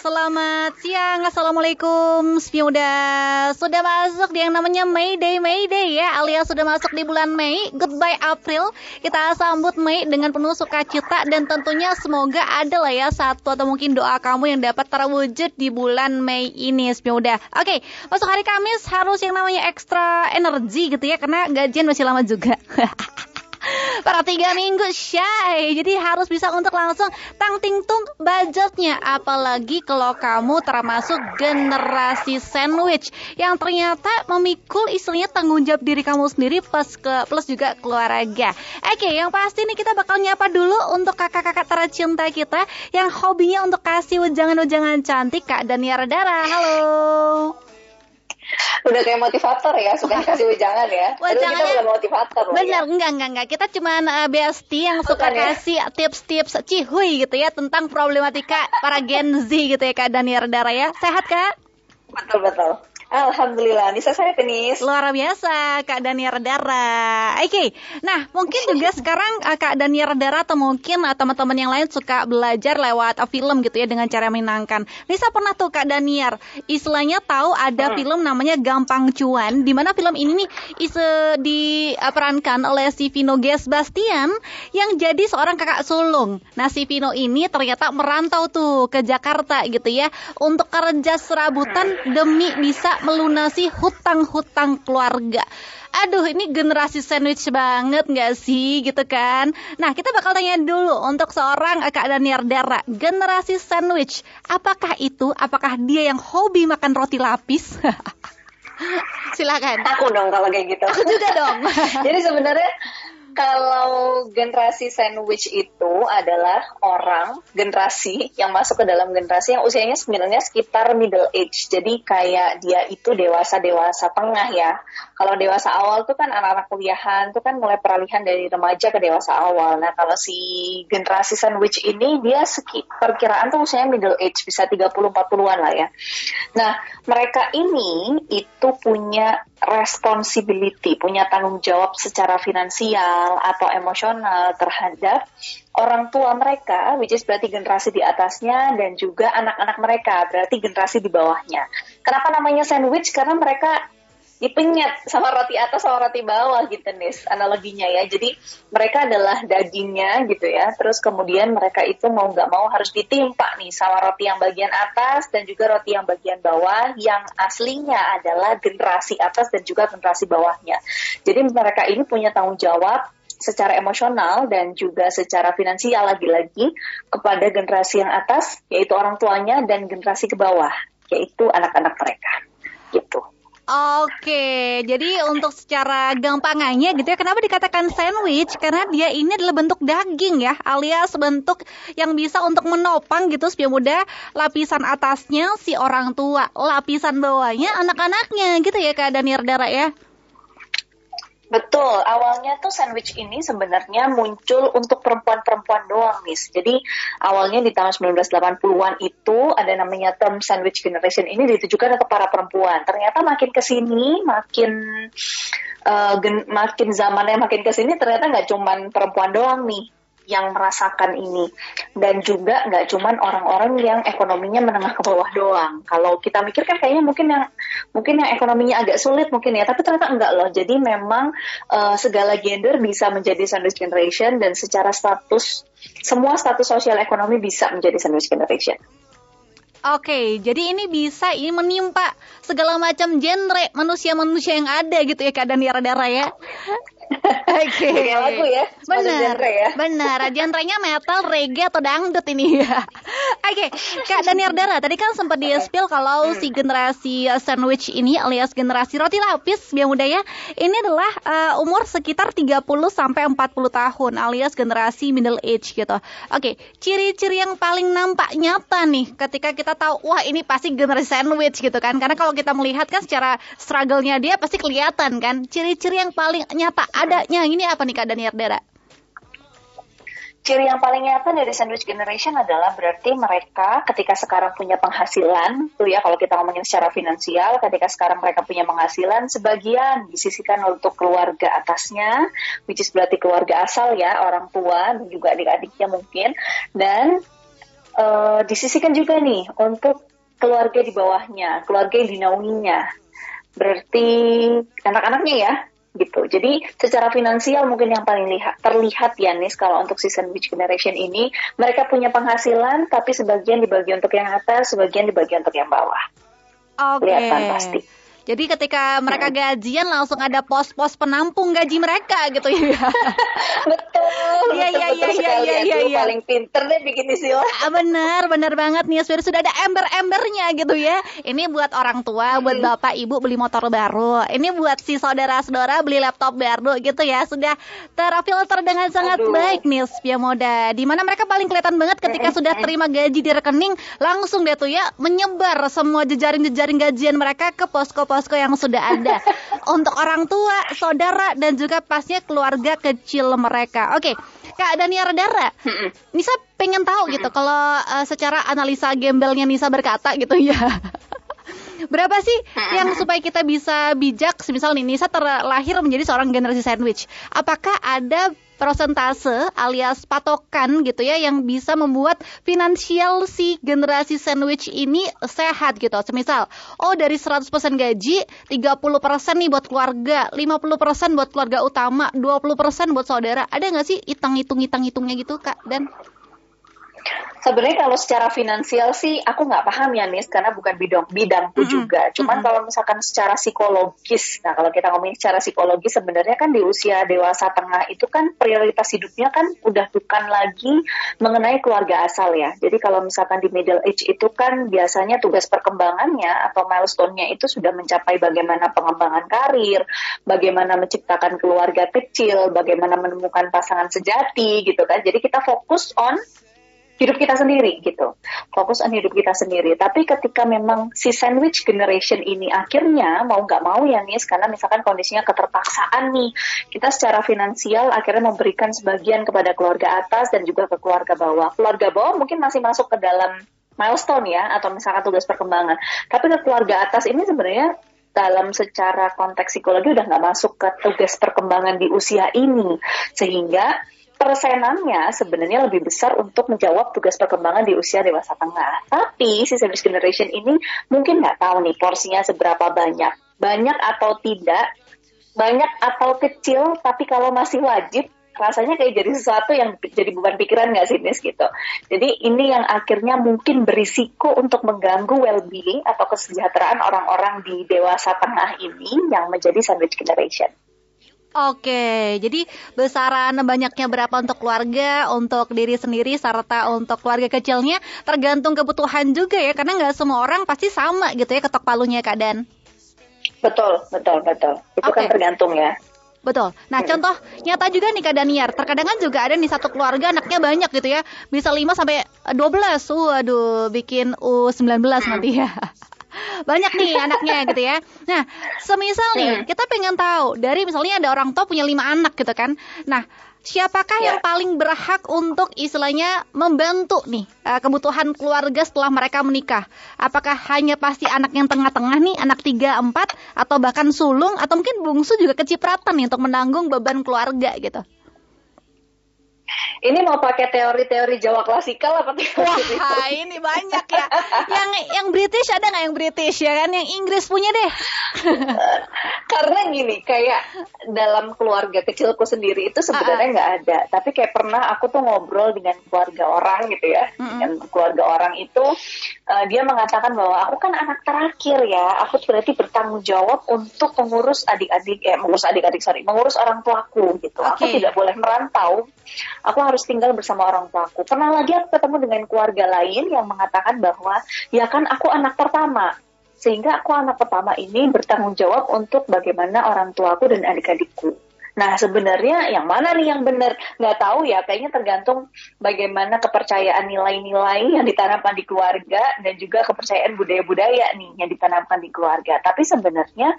selamat siang, assalamualaikum. Sudah masuk di yang namanya Mayday ya, alias sudah masuk di bulan Mei. Goodbye April. Kita sambut Mei dengan penuh sukacita dan tentunya semoga ada lah ya satu atau mungkin doa kamu yang dapat terwujud di bulan Mei ini. Oke, masuk hari Kamis harus yang namanya ekstra energi gitu ya, karena gajian masih lama juga. Para 3 minggu shy, jadi harus bisa untuk langsung tang ting tung budgetnya. Apalagi kalau kamu termasuk generasi sandwich yang ternyata memikul istilahnya tanggung jawab diri kamu sendiri plus juga keluarga. Oke, yang pasti nih kita bakal nyapa dulu untuk kakak-kakak tercinta kita yang hobinya untuk kasih ujangan-ujangan cantik. Kak Dania Redara, halo. Udah kayak motivator ya, suka kasih wejangan ya. Aduh, kita bukan motivator loh. Benar, ya. Enggak. Kita cuman bestie yang suka kasih tips-tips cihuy gitu ya tentang problematika para Gen Z gitu ya Kak Dania Redara ya. Sehat Kak? Betul. Alhamdulillah, Nisa saya tenis. Luar biasa Kak Dania Redara. Oke, nah mungkin juga sekarang Kak Dania Redara atau mungkin teman-teman yang lain suka belajar lewat film gitu ya dengan cara menyenangkan. Nisa pernah tuh Kak Daniar, istilahnya tahu ada film namanya Gampang Cuan, di mana film ini nih diperankan oleh si Vino Bastian yang jadi seorang kakak sulung. Nah si Vino ini ternyata merantau tuh ke Jakarta gitu ya untuk kerja serabutan demi bisa melunasi hutang-hutang keluarga. Aduh, ini generasi sandwich banget gak sih gitu kan. Nah, kita bakal tanya dulu untuk seorang Kak Dania Redara, generasi sandwich, apakah dia yang hobi makan roti lapis? Silakan. Aku dong kalau kayak gitu. Aku juga dong. Jadi sebenarnya kalau generasi sandwich itu adalah generasi yang masuk ke dalam generasi yang usianya sebenarnya sekitar middle age. Jadi kayak dia itu dewasa tengah ya. Kalau dewasa awal tuh kan anak-anak kuliahan tuh kan mulai peralihan dari remaja ke dewasa awal. Nah kalau si generasi sandwich ini dia perkiraan tuh usianya middle age, bisa 30-40-an lah ya. Nah mereka ini itu punya responsibility, punya tanggung jawab secara finansial atau emosional terhadap orang tua mereka, which is berarti generasi di atasnya, dan juga anak-anak mereka, berarti generasi di bawahnya. Kenapa namanya sandwich? Karena mereka dipenyet sama roti atas sama roti bawah gitu nih analoginya ya. Jadi mereka adalah dagingnya gitu ya. Terus kemudian mereka itu mau nggak mau harus ditimpa nih sama roti yang bagian atas dan juga roti yang bagian bawah yang aslinya adalah generasi atas dan juga generasi bawahnya. Jadi mereka ini punya tanggung jawab secara emosional dan juga secara finansial lagi-lagi kepada generasi yang atas, yaitu orang tuanya, dan generasi ke bawah, yaitu anak-anak mereka gitu. Oke, jadi untuk secara gampangannya gitu ya, kenapa dikatakan sandwich? Karena dia ini adalah bentuk daging ya, alias bentuk yang bisa untuk menopang gitu supaya mudah lapisan atasnya si orang tua, lapisan bawahnya anak-anaknya gitu ya Kak Dania Redara ya. Betul, awalnya tuh sandwich ini sebenarnya muncul untuk perempuan-perempuan doang, Miss. Jadi awalnya di tahun 1980-an itu ada namanya term sandwich generation ini ditujukan untuk para perempuan. Ternyata makin kesini, makin zamannya makin kesini ternyata nggak cuman perempuan doang nih yang merasakan ini, dan juga nggak cuman orang-orang yang ekonominya menengah ke bawah doang. Kalau kita mikir kan kayaknya mungkin yang ekonominya agak sulit mungkin ya, tapi ternyata enggak loh. Jadi memang segala gender bisa menjadi sandwich generation, dan secara semua status sosial ekonomi bisa menjadi sandwich generation. Oke, jadi ini bisa menimpa segala macam genre manusia-manusia yang ada gitu ya Kak Dania Redara ya. Oke. Kayak lagu ya. Benar. Genre ya. Benar. Genrenya metal, reggae atau dangdut ini ya. Oke, Kak Dania Redara, tadi kan sempat di-spill kalau si generasi sandwich ini alias generasi roti lapis biar muda ya, ini adalah umur sekitar 30 sampai 40 tahun alias generasi middle age gitu. Oke, ciri-ciri yang paling nampak nyata nih ketika kita tahu wah ini pasti generasi sandwich gitu kan. Karena kalau kita melihat kan secara struggle-nya dia pasti kelihatan kan. Ciri-ciri yang paling nyata adanya ini apa nih Kak Dania Redara? Ciri yang paling nyata dari sandwich generation adalah berarti mereka ketika sekarang punya penghasilan, tuh ya kalau kita ngomongin secara finansial, ketika sekarang mereka punya penghasilan, sebagian disisihkan untuk keluarga atasnya, which is berarti keluarga asal ya, orang tua dan juga adik-adiknya mungkin, dan disisihkan juga nih untuk keluarga di bawahnya, keluarga yang dinaunginya. Berarti anak-anaknya ya, gitu. Jadi secara finansial mungkin yang paling terlihat ya Nis, kalau untuk si sandwich generation ini, mereka punya penghasilan, tapi sebagian dibagi untuk yang atas, sebagian dibagi untuk yang bawah. Oke. Kelihatan pasti. Jadi ketika mereka gajian langsung ada pos-pos penampung gaji mereka gitu ya. Betul. Iya. Paling pinter deh bikin istilah. Benar banget nih. Sudah ada ember-embernya gitu ya. Ini buat orang tua, buat bapak ibu beli motor baru. Ini buat si saudara-saudara beli laptop baru gitu ya. Sudah terfilter dengan sangat baik nih Spia Moda. Dimana mereka paling kelihatan banget ketika sudah terima gaji di rekening, langsung deh tuh ya menyebar semua jejaring-jejaring gajian mereka ke posko-posko yang sudah ada untuk orang tua, saudara, dan juga pastinya keluarga kecil mereka. Oke, Kak Daniar Dara, Nisa pengen tahu gitu kalau secara analisa gembelnya Nisa berkata gitu ya. Berapa sih yang supaya kita bisa bijak, misal nih Nisa terlahir menjadi seorang generasi sandwich. Apakah ada persentase alias patokan gitu ya yang bisa membuat finansial si generasi sandwich ini sehat gitu. Semisal, dari 100% gaji, 30% nih buat keluarga, 50% buat keluarga utama, 20% buat saudara. Ada nggak sih hitungnya gitu Kak? Dan sebenarnya kalau secara finansial sih aku nggak paham ya Nis, karena bukan bidangku juga. Cuman kalau misalkan secara psikologis, nah kalau kita ngomongin secara psikologis sebenarnya kan di usia dewasa tengah itu kan prioritas hidupnya kan udah bukan lagi mengenai keluarga asal ya. Jadi kalau misalkan di middle age itu kan biasanya tugas perkembangannya atau milestone-nya itu sudah mencapai bagaimana pengembangan karir, bagaimana menciptakan keluarga kecil, bagaimana menemukan pasangan sejati gitu kan. Jadi kita fokus on hidup kita sendiri gitu, fokus on hidup kita sendiri. Tapi ketika memang si sandwich generation ini akhirnya mau nggak mau ya Nis, karena misalkan kondisinya keterpaksaan nih, kita secara finansial akhirnya memberikan sebagian kepada keluarga atas dan juga ke keluarga bawah. Keluarga bawah mungkin masih masuk ke dalam milestone ya, atau misalkan tugas perkembangan. Tapi ke keluarga atas ini sebenarnya dalam secara konteks psikologi udah nggak masuk ke tugas perkembangan di usia ini, sehingga persenannya sebenarnya lebih besar untuk menjawab tugas perkembangan di usia dewasa tengah. Tapi si sandwich generation ini mungkin nggak tahu nih porsinya seberapa banyak. Banyak atau tidak, banyak atau kecil, tapi kalau masih wajib, rasanya kayak jadi sesuatu yang jadi beban pikiran nggak sih Nis gitu. Jadi ini yang akhirnya mungkin berisiko untuk mengganggu well-being atau kesejahteraan orang-orang di dewasa tengah ini yang menjadi sandwich generation. Oke, jadi besaran banyaknya berapa untuk keluarga, untuk diri sendiri, serta untuk keluarga kecilnya tergantung kebutuhan juga ya, karena nggak semua orang pasti sama gitu ya ketok palunya Kak Dan. Betul. Itu kan tergantung ya. Betul. Nah, contoh nyata juga nih Kak Daniar, terkadang kan juga ada nih satu keluarga anaknya banyak gitu ya, bisa 5 sampai 12. Waduh, bikin U19 nanti ya. Banyak nih anaknya gitu ya. Nah, semisal nih kita pengen tahu dari misalnya ada orang tua punya 5 anak gitu kan. Nah, siapakah yang paling berhak untuk istilahnya membantu nih kebutuhan keluarga setelah mereka menikah? Apakah hanya pasti anak yang tengah-tengah nih, anak 3, 4, atau bahkan sulung, atau mungkin bungsu juga kecipratan nih untuk menanggung beban keluarga gitu? Ini mau pakai teori-teori Jawa klasikal apa teori? Wah, ini banyak ya. Yang British ada nggak yang British ya kan? Yang Inggris punya deh. Karena gini, kayak dalam keluarga kecilku sendiri itu sebenarnya nggak ada. Tapi kayak pernah aku tuh ngobrol dengan keluarga orang gitu ya. Dengan keluarga orang itu, dia mengatakan bahwa aku kan anak terakhir ya. Aku berarti bertanggung jawab untuk mengurus mengurus orang tuaku gitu. Okay. Aku tidak boleh merantau. Aku harus tinggal bersama orang tuaku. Pernah lagi aku ketemu dengan keluarga lain yang mengatakan bahwa ya kan aku anak pertama, sehingga aku anak pertama ini bertanggung jawab untuk bagaimana orang tuaku dan adik-adikku. Nah sebenarnya yang mana nih yang benar? Nggak tahu ya, kayaknya tergantung bagaimana kepercayaan nilai-nilai yang ditanamkan di keluarga dan juga kepercayaan budaya-budaya nih yang ditanamkan di keluarga. Tapi sebenarnya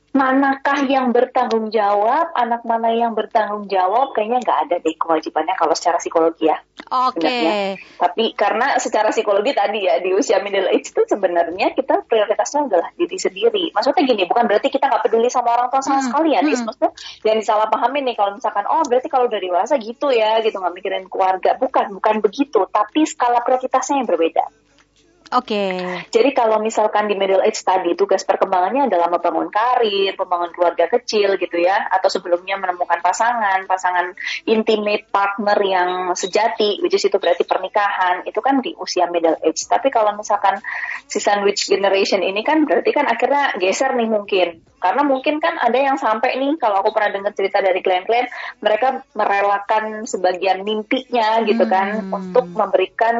manakah yang bertanggung jawab, anak mana yang bertanggung jawab, kayaknya nggak ada deh kewajibannya kalau secara psikologi ya. Oke. Tapi karena secara psikologi tadi ya, di usia middle age itu sebenarnya kita prioritasnya adalah diri sendiri. Maksudnya gini, bukan berarti kita nggak peduli sama orang tua sama sekali ya, maksudnya jangan disalahpahami nih kalau misalkan, oh berarti kalau udah dewasa gitu ya, gitu nggak mikirin keluarga. Bukan begitu, tapi skala prioritasnya yang berbeda. Oke. Jadi kalau misalkan di middle age tadi tugas perkembangannya adalah membangun karir, membangun keluarga kecil gitu ya, atau sebelumnya menemukan pasangan intimate partner yang sejati, which is itu berarti pernikahan, itu kan di usia middle age. Tapi kalau misalkan si sandwich generation ini kan berarti kan akhirnya geser nih mungkin. Karena mungkin kan ada yang sampai nih, kalau aku pernah dengar cerita dari klien-klien, mereka merelakan sebagian mimpinya gitu kan, untuk memberikan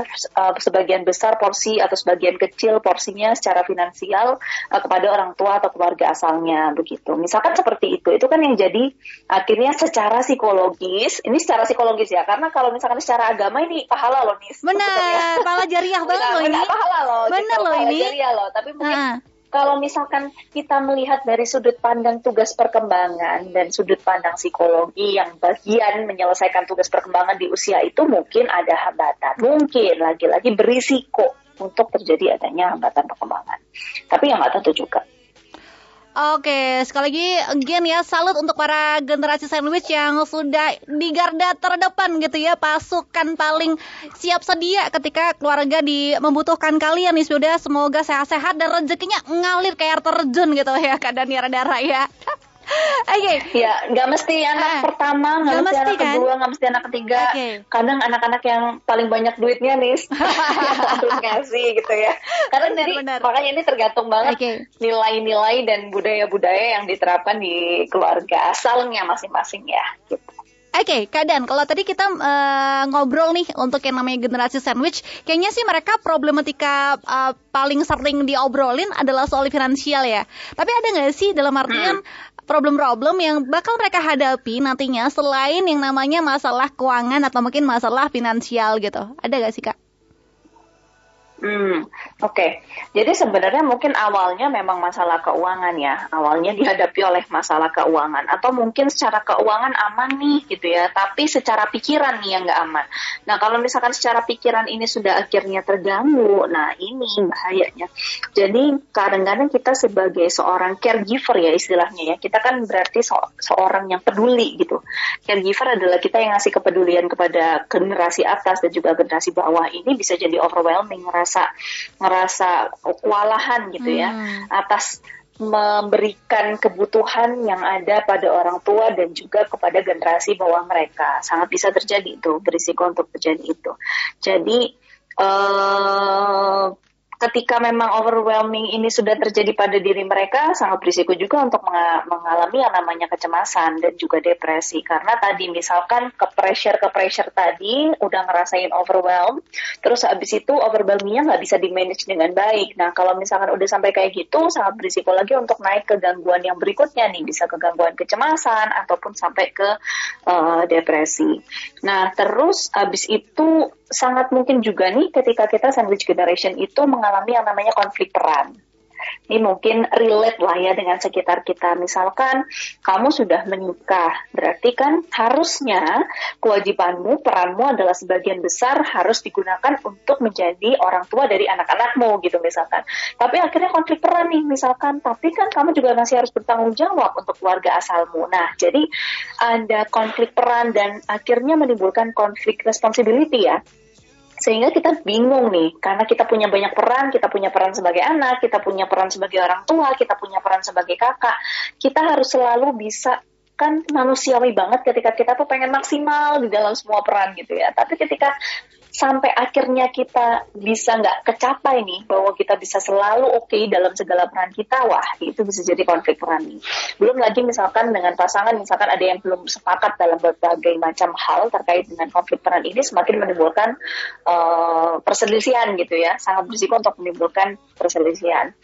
sebagian besar porsi atau sebagian kecil porsinya secara finansial kepada orang tua atau keluarga asalnya begitu. Misalkan seperti itu kan yang jadi akhirnya secara psikologis, ini secara psikologis ya, karena kalau misalkan secara agama ini pahala loh nih. Benar, pahala jariah banget loh ini. Pahala loh. Benar loh ini. Jariah loh, tapi mungkin kalau misalkan kita melihat dari sudut pandang tugas perkembangan dan sudut pandang psikologi yang bagian menyelesaikan tugas perkembangan di usia itu mungkin ada hambatan. Mungkin lagi-lagi berisiko untuk terjadi adanya hambatan perkembangan. Tapi yang nggak tentu juga. Oke, sekali lagi again ya, salut untuk para generasi sandwich yang sudah di garda terdepan gitu ya, pasukan paling siap sedia ketika keluarga membutuhkan kalian nih. Sudah, semoga sehat-sehat dan rezekinya ngalir kayak air terjun gitu ya, Kak Daniara ya. Oke. Ya, nggak mesti anak pertama, nggak mesti anak kedua, nggak mesti anak ketiga. Kadang anak-anak yang paling banyak duitnya nih harus ngasih gitu ya. Karena makanya ini tergantung banget nilai-nilai dan budaya-budaya yang diterapkan di keluarga asalnya masing-masing ya. Gitu. Oke, Kak Dan, kalau tadi kita ngobrol nih untuk yang namanya generasi sandwich, kayaknya sih mereka problematika paling sering diobrolin adalah soal finansial ya. Tapi ada nggak sih dalam artian problem-problem yang bakal mereka hadapi nantinya selain yang namanya masalah keuangan atau mungkin masalah finansial gitu? Ada nggak sih, Kak? Oke. Jadi sebenarnya mungkin awalnya memang masalah keuangan ya. Awalnya dihadapi oleh masalah keuangan. Atau mungkin secara keuangan aman nih gitu ya. Tapi secara pikiran nih yang nggak aman. Nah kalau misalkan secara pikiran ini sudah akhirnya terganggu, nah ini bahayanya. Jadi kadang-kadang kita sebagai seorang caregiver ya istilahnya ya. Kita kan berarti seorang yang peduli gitu. Caregiver adalah kita yang ngasih kepedulian kepada generasi atas dan juga generasi bawah. Ini bisa jadi overwhelming, ngerasa kewalahan gitu ya atas memberikan kebutuhan yang ada pada orang tua dan juga kepada generasi bawah mereka. Sangat bisa terjadi itu, berisiko untuk terjadi itu. Jadi ketika memang overwhelming ini sudah terjadi pada diri mereka, sangat berisiko juga untuk mengalami yang namanya kecemasan dan juga depresi. Karena tadi misalkan ke pressure tadi udah ngerasain overwhelm, terus habis itu overwhelmingnya nggak bisa di-manage dengan baik. Nah kalau misalkan udah sampai kayak gitu, sangat berisiko lagi untuk naik ke gangguan yang berikutnya nih, bisa ke gangguan kecemasan ataupun sampai ke depresi. Nah terus habis itu sangat mungkin juga nih ketika kita sandwich generation itu mengalami yang namanya konflik peran. Ini mungkin relate lah ya dengan sekitar kita. Misalkan kamu sudah menikah, berarti kan harusnya kewajibanmu, peranmu adalah sebagian besar harus digunakan untuk menjadi orang tua dari anak-anakmu gitu misalkan. Tapi akhirnya konflik peran nih misalkan, tapi kan kamu juga masih harus bertanggung jawab untuk keluarga asalmu. Nah, jadi ada konflik peran dan akhirnya menimbulkan konflik responsibility ya. Sehingga kita bingung nih, karena kita punya banyak peran, kita punya peran sebagai anak, kita punya peran sebagai orang tua, kita punya peran sebagai kakak, kita harus selalu bisa, kan manusiawi banget ketika kita tuh pengen maksimal di dalam semua peran gitu ya. Tapi ketika sampai akhirnya kita bisa nggak kecapai nih, bahwa kita bisa selalu oke dalam segala peran kita, wah itu bisa jadi konflik peran nih. Belum lagi misalkan dengan pasangan, misalkan ada yang belum sepakat dalam berbagai macam hal terkait dengan konflik peran ini, semakin menimbulkan perselisihan gitu ya, sangat berisiko untuk menimbulkan perselisihan.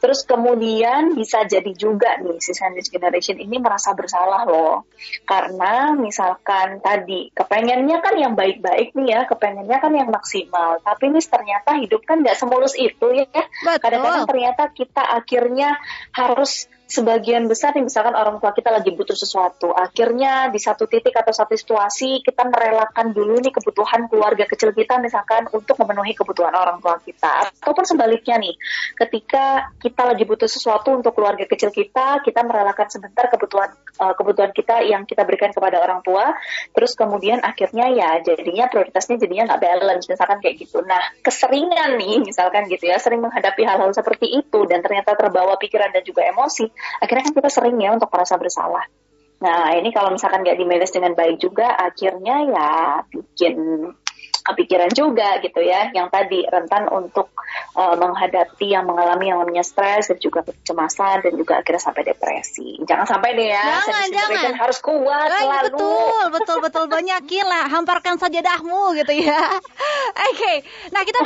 Terus kemudian bisa jadi juga nih si sandwich generation ini merasa bersalah loh. Karena misalkan tadi kepengennya kan yang baik-baik nih ya, kepengennya kan yang maksimal. Tapi ini ternyata hidup kan gak semulus itu ya. Kadang-kadang ternyata kita akhirnya harus sebagian besar nih misalkan orang tua kita lagi butuh sesuatu, akhirnya di satu titik atau satu situasi kita merelakan dulu nih kebutuhan keluarga kecil kita misalkan untuk memenuhi kebutuhan orang tua kita, ataupun sebaliknya nih, ketika kita lagi butuh sesuatu untuk keluarga kecil kita merelakan sebentar kebutuhan kita yang kita berikan kepada orang tua, terus kemudian akhirnya ya jadinya prioritasnya jadinya nggak balance misalkan kayak gitu. Nah keseringan nih misalkan gitu ya, sering menghadapi hal-hal seperti itu dan ternyata terbawa pikiran dan juga emosi, akhirnya kan kita sering ya untuk merasa bersalah. Nah ini kalau misalkan nggak di-manage dengan baik juga, akhirnya ya bikin kepikiran juga gitu ya, yang tadi rentan untuk menghadapi yang mengalami yang namanya stres dan juga kecemasan dan juga akhirnya sampai depresi. Jangan sampai deh ya, jangan. Harus kuat selalu. Betul banyakin lah, hamparkan sajadahmu gitu ya. Oke. Nah kita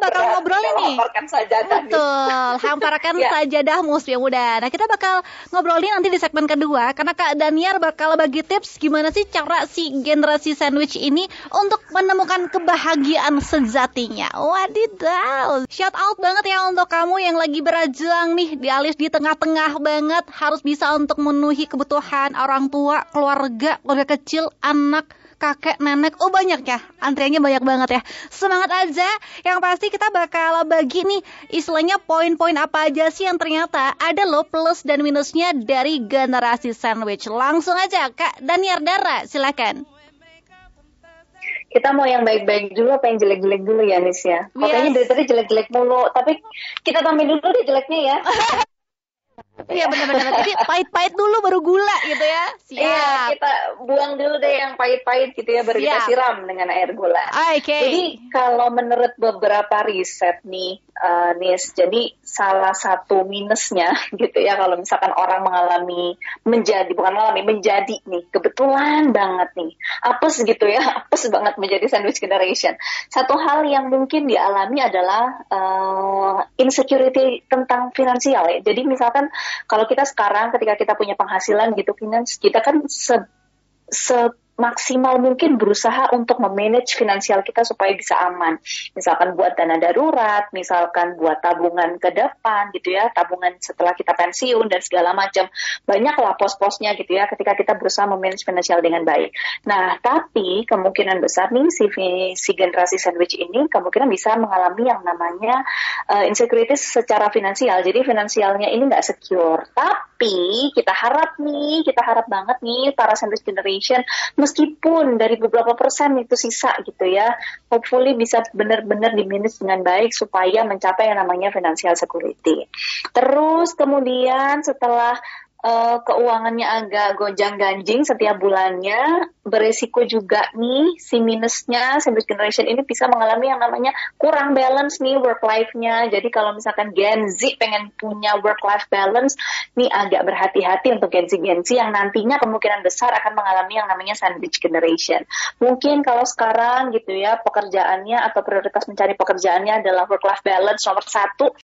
bakal ngobrol ini. Hamparkan sajadah. Betul, hamparkan sajadahmu Spio Muda. Nah kita bakal ngobrolin nanti di segmen kedua, karena Kak Daniar bakal bagi tips gimana sih cara si generasi sandwich ini untuk menemukan kebahagiaan sejatinya. Wadidaw. Shout out banget ya untuk kamu yang lagi berjuang nih di tengah-tengah banget, harus bisa untuk memenuhi kebutuhan orang tua, keluarga kecil, anak, kakek, nenek. Oh banyak ya, antriannya banyak banget ya. Semangat aja. Yang pasti kita bakal bagi nih istilahnya poin-poin apa aja sih yang ternyata ada loh plus dan minusnya dari generasi sandwich. Langsung aja Kak Daniar Dara, silakan. Kita mau yang baik-baik dulu apa yang jelek-jelek dulu ya Nis ya? Pokoknya dari tadi jelek-jelek mulu, tapi kita tambahin dulu deh jeleknya ya. Iya benar-benar. Jadi pahit-pahit dulu baru gula gitu ya. Siap. Iya, kita buang dulu deh yang pahit-pahit gitu ya, baru kita siram dengan air gula. Jadi kalau menurut beberapa riset nih, Nis, jadi salah satu minusnya gitu ya, kalau misalkan orang menjadi nih, kebetulan banget nih, apes gitu ya, apes banget menjadi sandwich generation. Satu hal yang mungkin dialami adalah insecurity tentang finansial ya. Jadi misalkan kalau kita sekarang ketika kita punya penghasilan gitu, kita kan semaksimal mungkin berusaha untuk memanage finansial kita supaya bisa aman. Misalkan buat dana darurat, misalkan buat tabungan ke depan gitu ya, tabungan setelah kita pensiun dan segala macam. Banyaklah pos-posnya gitu ya ketika kita berusaha memanage finansial dengan baik. Nah, tapi kemungkinan besar nih si generasi sandwich ini kemungkinan bisa mengalami yang namanya insecurity secara finansial. Jadi finansialnya ini nggak secure. Tapi kita harap banget nih para sandwich generation, meskipun dari beberapa persen itu sisa gitu ya, hopefully bisa benar-benar di-manage dengan baik supaya mencapai yang namanya financial security. Terus kemudian setelah keuangannya agak gonjang-ganjing setiap bulannya, beresiko juga nih si minusnya sandwich generation ini bisa mengalami yang namanya kurang balance nih work life-nya. Jadi kalau misalkan Gen Z pengen punya work life balance nih, agak berhati-hati untuk Gen Z yang nantinya kemungkinan besar akan mengalami yang namanya sandwich generation. Mungkin kalau sekarang gitu ya, pekerjaannya atau prioritas mencari pekerjaannya adalah work life balance nomor 1,